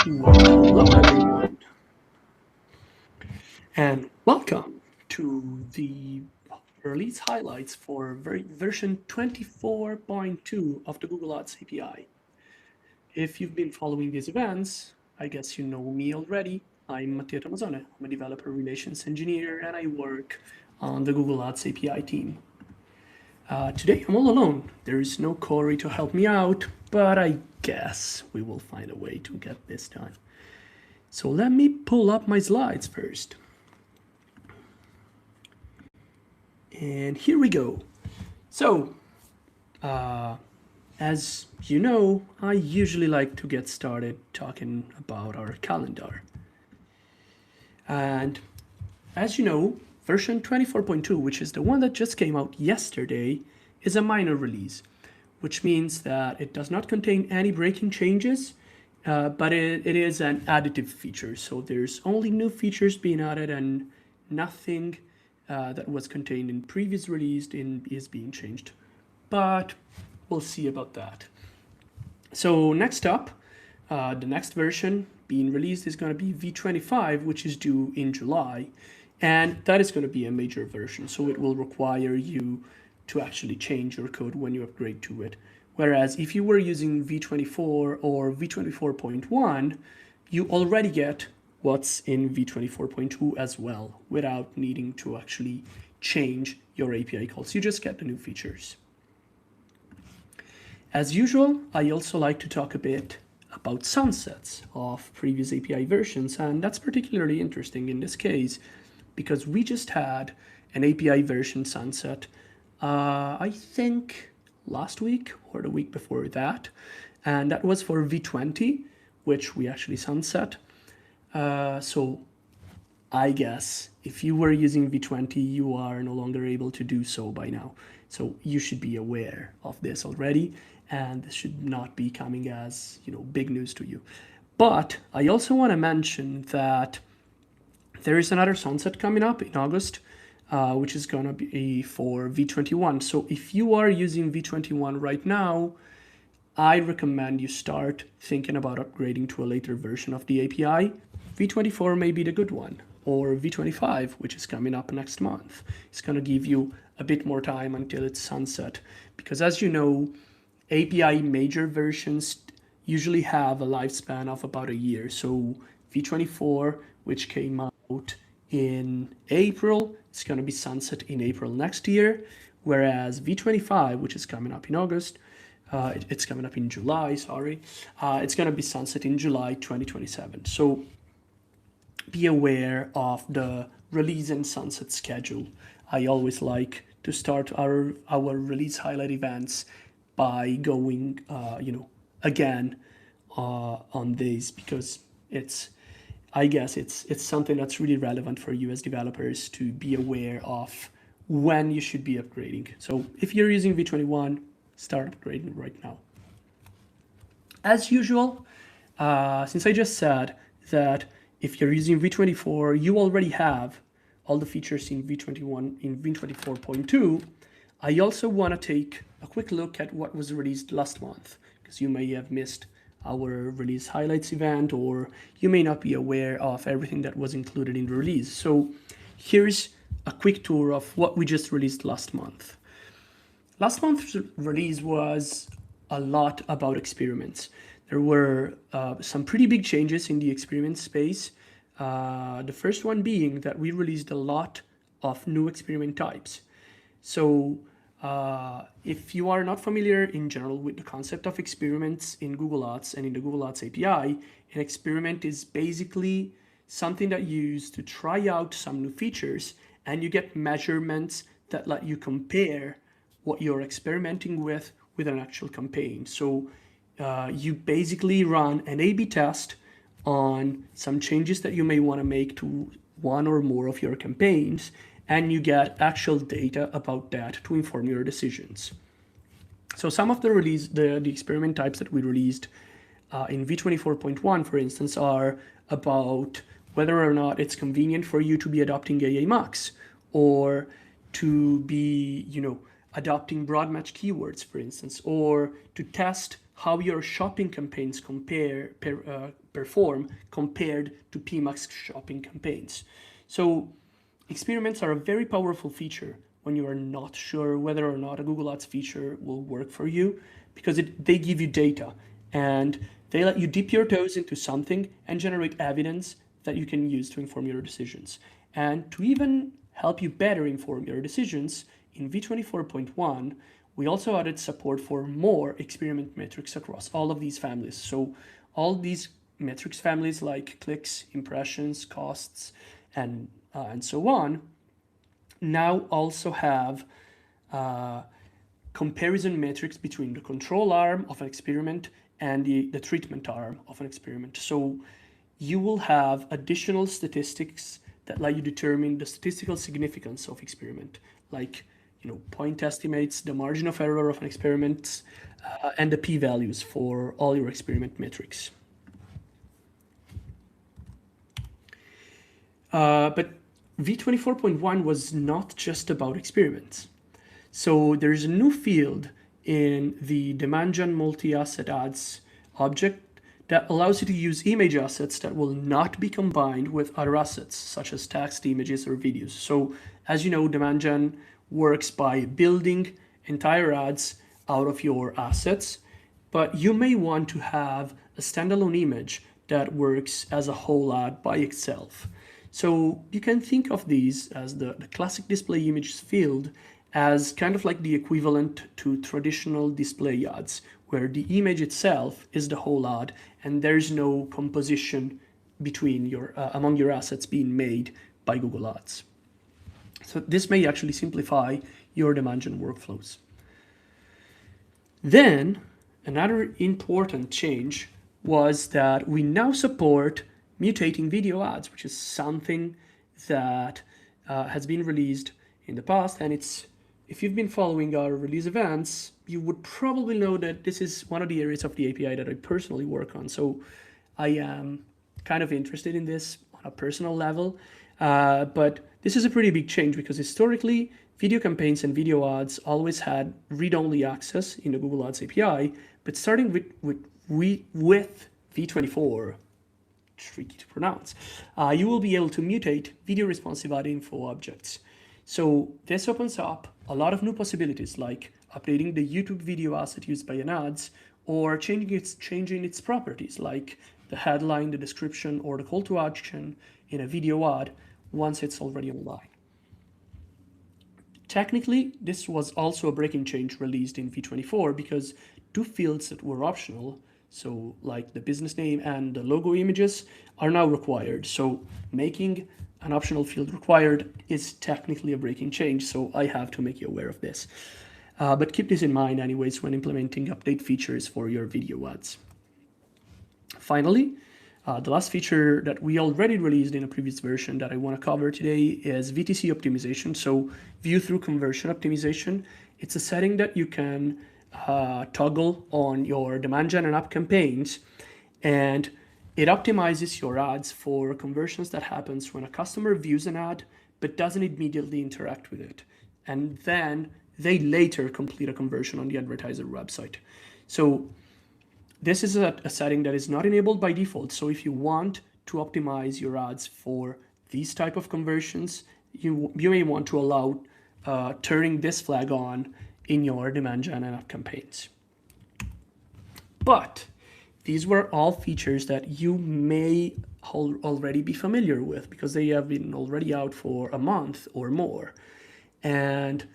Well, hello everyone, and welcome to the release highlights for version 24.2 of the Google Ads API. If you've been following these events, I guess you know me already. I'm Matteo Tomazone. I'm a developer relations engineer, and I work on the Google Ads API team. Today I'm all alone. There is no Corey to help me out, but I guess we will find a way to get this done. So let me pull up my slides first. And here we go. So, as you know, I usually like to get started talking about our calendar. And as you know, version 24.2, which is the one that just came out yesterday, is a minor release, which means that it does not contain any breaking changes, but it is an additive feature. So there's only new features being added and nothing that was contained in previous release is being changed. But we'll see about that. So next up, the next version being released is going to be V25, which is due in July. And that is going to be a major version. So it will require you to actually change your code when you upgrade to it. Whereas if you were using V24 or V24.1, you already get what's in V24.2 as well without needing to actually change your API calls. You just get the new features. As usual, I also like to talk a bit about sunsets of previous API versions, and that's particularly interesting in this case because we just had an API version sunset, I think last week or the week before that, and that was for V20, which we actually sunset. So I guess if you were using V20, you are no longer able to do so by now. So you should be aware of this already, and this should not be coming as, big news to you. But I also want to mention that there is another sunset coming up in August, which is going to be for V21. So if you are using V21 right now, I recommend you start thinking about upgrading to a later version of the API. V24 may be the good one, or V25, which is coming up next month. It's going to give you a bit more time until it's sunset, because as you know, API major versions usually have a lifespan of about a year. So V24, which came out in April, it's going to be sunset in April next year, whereas V25, which is coming up in August, it's coming up in July, sorry. It's going to be sunset in July 2027. So be aware of the release and sunset schedule. I always like to start our release highlight events by going, again on these, because I guess it's something that's really relevant for you as developers to be aware of when you should be upgrading. So if you're using V21, start upgrading right now. As usual, since I just said that if you're using V24, you already have all the features in V21 in V24.2, I also want to take a quick look at what was released last month, because you may have missed our release highlights event, or you may not be aware of everything that was included in the release. So here's a quick tour of what we just released last month. Last month's release was a lot about experiments. There were some pretty big changes in the experiment space. The first one being that we released a lot of new experiment types. So if you are not familiar in general with the concept of experiments in Google Ads and in the Google Ads API, an experiment is basically something that you use to try out some new features, and you get measurements that let you compare what you're experimenting with an actual campaign. So you basically run an A/B test on some changes that you may want to make to one or more of your campaigns, and you get actual data about that to inform your decisions. So some of the experiment types that we released in V24.1, for instance, are about whether or not it's convenient for you to be adopting AA Max, or to be, adopting broad match keywords, for instance, or to test how your shopping campaigns perform compared to PMAX shopping campaigns. So experiments are a very powerful feature when you are not sure whether or not a Google Ads feature will work for you, because they give you data and they let you dip your toes into something and generate evidence that you can use to inform your decisions. And to even help you better inform your decisions, in V24.1, we also added support for more experiment metrics across all of these families. So all these metrics families like clicks, impressions, costs, and so on, now also have comparison metrics between the control arm of an experiment and the treatment arm of an experiment. So you will have additional statistics that let you determine the statistical significance of experiment, like point estimates, the margin of error of an experiment, and the p-values for all your experiment metrics. But V24.1 was not just about experiments. So there's a new field in the demand gen multi-asset ads object that allows you to use image assets that will not be combined with other assets, such as text, images, or videos. So as you know, demand gen works by building entire ads out of your assets, but you may want to have a standalone image that works as a whole ad by itself. So you can think of these as the classic display images field as kind of like the equivalent to traditional display ads, where the image itself is the whole ad and there's no composition between among your assets being made by Google Ads. So this may actually simplify your demand gen workflows. Then another important change was that we now support mutating video ads, which is something that has been released in the past, and if you've been following our release events, you would probably know that this is one of the areas of the API that I personally work on. So I am kind of interested in this on a personal level, but this is a pretty big change because historically, video campaigns and video ads always had read-only access in the Google Ads API, but starting with V24, tricky to pronounce, you will be able to mutate video responsive ad info objects. So this opens up a lot of new possibilities, like updating the YouTube video asset used by an ads, or changing its properties, like the headline, the description, or the call to action in a video ad once it's already online. Technically, this was also a breaking change released in V24 because two fields that were optional, so like the business name and the logo images, are now required. So making an optional field required is technically a breaking change, so I have to make you aware of this. But keep this in mind anyways when implementing update features for your video ads. Finally, the last feature that we already released in a previous version that I want to cover today is VTC optimization, so view through conversion optimization. It's a setting that you can toggle on your demand gen and app campaigns, and it optimizes your ads for conversions that happens when a customer views an ad but doesn't immediately interact with it, and then they later complete a conversion on the advertiser website. So this is a setting that is not enabled by default. So if you want to optimize your ads for these type of conversions, you may want to allow turning this flag on in your demand gen and app campaigns. But these were all features that you may already be familiar with because they have been already out for a month or more. And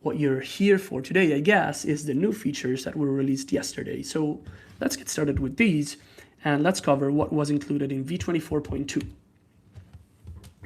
what you're here for today, I guess, is the new features that were released yesterday. So let's get started with these and let's cover what was included in V24.2.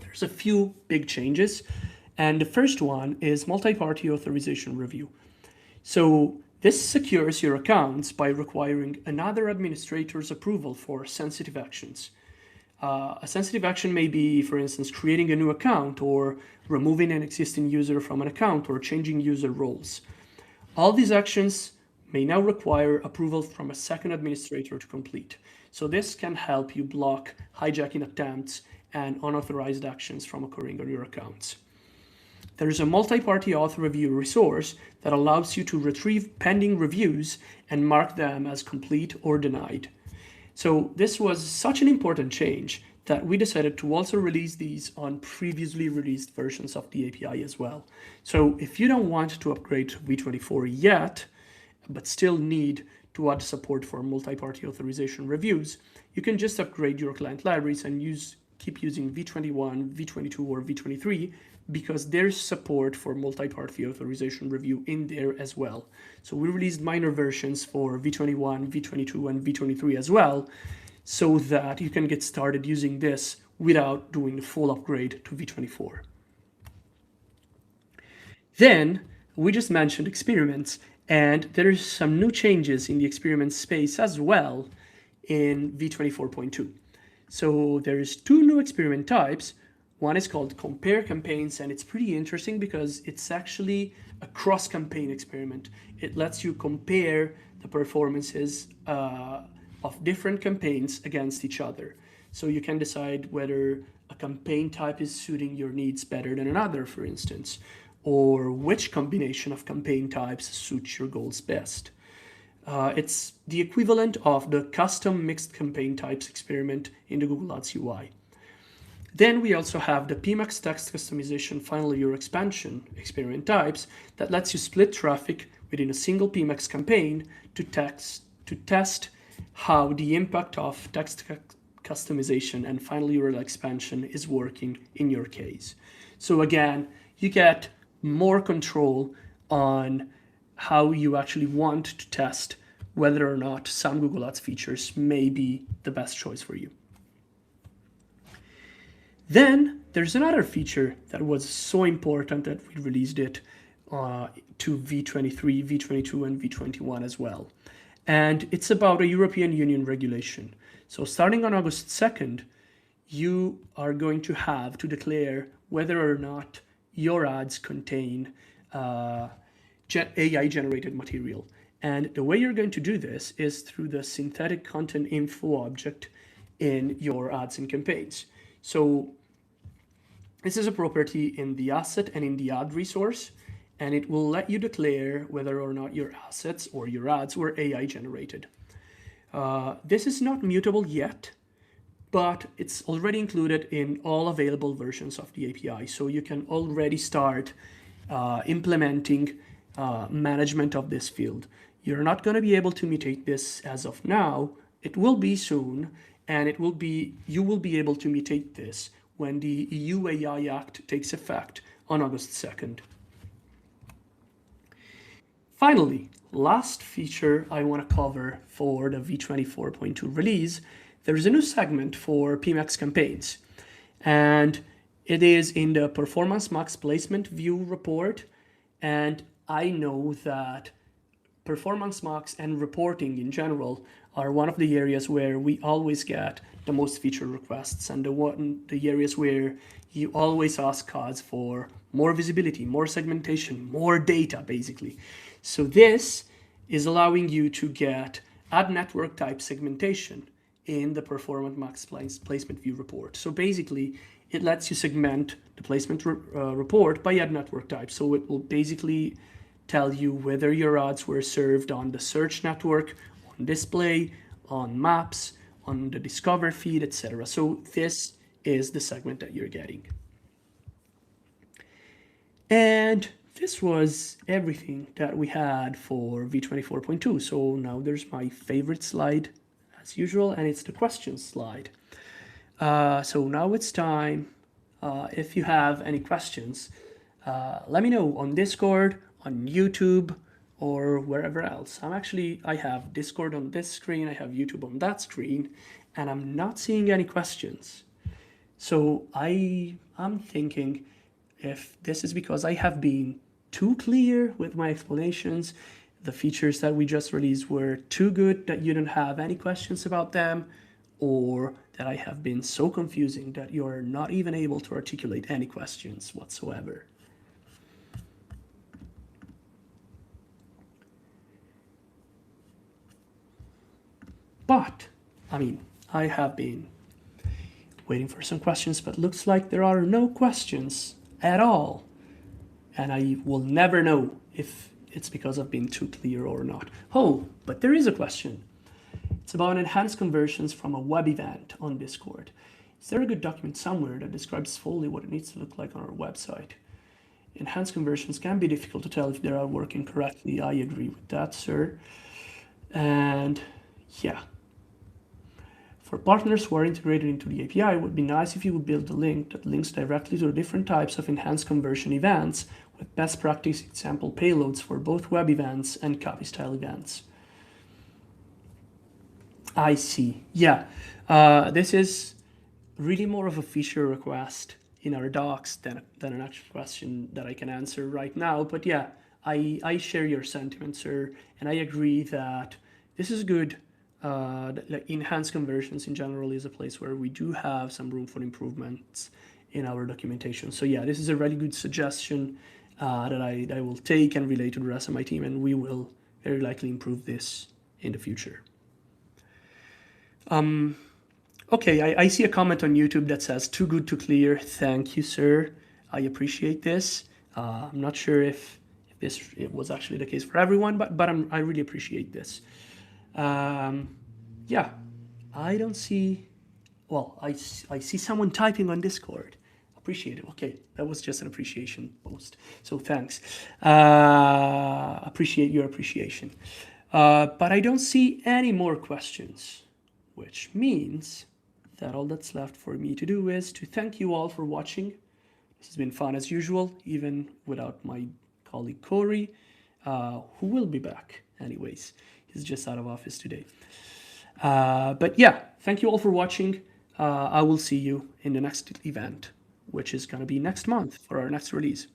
There's a few big changes, and the first one is multi-party authorization review. So this secures your accounts by requiring another administrator's approval for sensitive actions. A sensitive action may be, for instance, creating a new account or removing an existing user from an account or changing user roles. All these actions may now require approval from a second administrator to complete. So this can help you block hijacking attempts and unauthorized actions from occurring on your accounts. there's a multi-party author review resource that allows you to retrieve pending reviews and mark them as complete or denied. So this was such an important change that we decided to also release these on previously released versions of the API as well. So if you don't want to upgrade to V24 yet, but still need to add support for multi-party authorization reviews, you can just upgrade your client libraries and keep using V21, V22, or V23 because there's support for multi-party authorization review in there as well. So we released minor versions for V21, V22, and V23 as well, so that you can get started using this without doing the full upgrade to V24. Then we just mentioned experiments, and there's some new changes in the experiment space as well in V24.2. So there's two new experiment types. One is called compare campaigns, and it's pretty interesting because it's actually a cross-campaign experiment. It lets you compare the performances of different campaigns against each other. So you can decide whether a campaign type is suiting your needs better than another, for instance, or which combination of campaign types suits your goals best. It's the equivalent of the custom mixed campaign types experiment in the Google Ads UI. Then we also have the PMAX text customization final year expansion experiment types that lets you split traffic within a single PMAX campaign to test how the impact of text customization and final URL expansion is working in your case. So again, you get more control on how you actually want to test whether or not some Google Ads features may be the best choice for you. Then there's another feature that was so important that we released it to V23, V22, and V21 as well. And it's about a European Union regulation. So starting on August 2nd, you are going to have to declare whether or not your ads contain AI-generated material. And the way you're going to do this is through the synthetic content info object in your ads and campaigns. So this is a property in the asset and in the ad resource, and it will let you declare whether or not your assets or your ads were AI generated. This is not mutable yet, but it's already included in all available versions of the API. So you can already start implementing management of this field. You're not going to be able to mutate this as of now. It will be soon, and you will be able to mutate this when the EU AI Act takes effect on August 2nd. Finally, last feature I want to cover for the V24.2 release, there is a new segment for PMAX campaigns, and it is in the Performance Max Placement View report. And I know that Performance Max and reporting in general are one of the areas where we always get the most feature requests, and the areas where you always ask us for more visibility, more segmentation, more data, basically. So this is allowing you to get ad network type segmentation in the Performance Max Placement View report. So basically, it lets you segment the placement report by ad network type. So it will basically tell you whether your ads were served on the search network, on display, on maps, on the Discover feed, etc. So this is the segment that you're getting. And this was everything that we had for V24.2. So now there's my favorite slide as usual, and it's the questions slide. So now it's time. If you have any questions, let me know on Discord, on YouTube, or wherever else. I have Discord on this screen, I have YouTube on that screen, and I'm not seeing any questions. So I'm thinking if this is because I have been too clear with my explanations, the features that we just released were too good that you don't have any questions about them, or that I have been so confusing that you're not even able to articulate any questions whatsoever. But, I have been waiting for some questions, but looks like there are no questions at all. and I will never know if it's because I've been too clear or not. Oh, but there is a question. It's about enhanced conversions from a web event on Discord. Is there a good document somewhere that describes fully what it needs to look like on our website? Enhanced conversions can be difficult to tell if they are working correctly. I agree with that, sir. And yeah, for partners who are integrated into the API, it would be nice if you would build a link that links directly to the different types of enhanced conversion events with best practice example payloads for both web events and copy style events. I see. Yeah, this is really more of a feature request in our docs than an actual question that I can answer right now. But yeah, I share your sentiment, sir, and I agree that this is good. Like enhanced conversions in general is a place where we do have some room for improvements in our documentation. So yeah, this is a really good suggestion that I will take and relay to the rest of my team, and we will very likely improve this in the future. Okay, I see a comment on YouTube that says too good to clear. Thank you, sir. I appreciate this. I'm not sure if it was actually the case for everyone, but I really appreciate this. Yeah, I don't see. Well, I see someone typing on Discord. Appreciate it. Okay, that was just an appreciation post. So thanks. Appreciate your appreciation. But I don't see any more questions, which means that all that's left for me to do is to thank you all for watching. This has been fun as usual, even without my colleague Corey, who will be back anyways. He's just out of office today. But yeah, thank you all for watching. I will see you in the next event, which is going to be next month for our next release.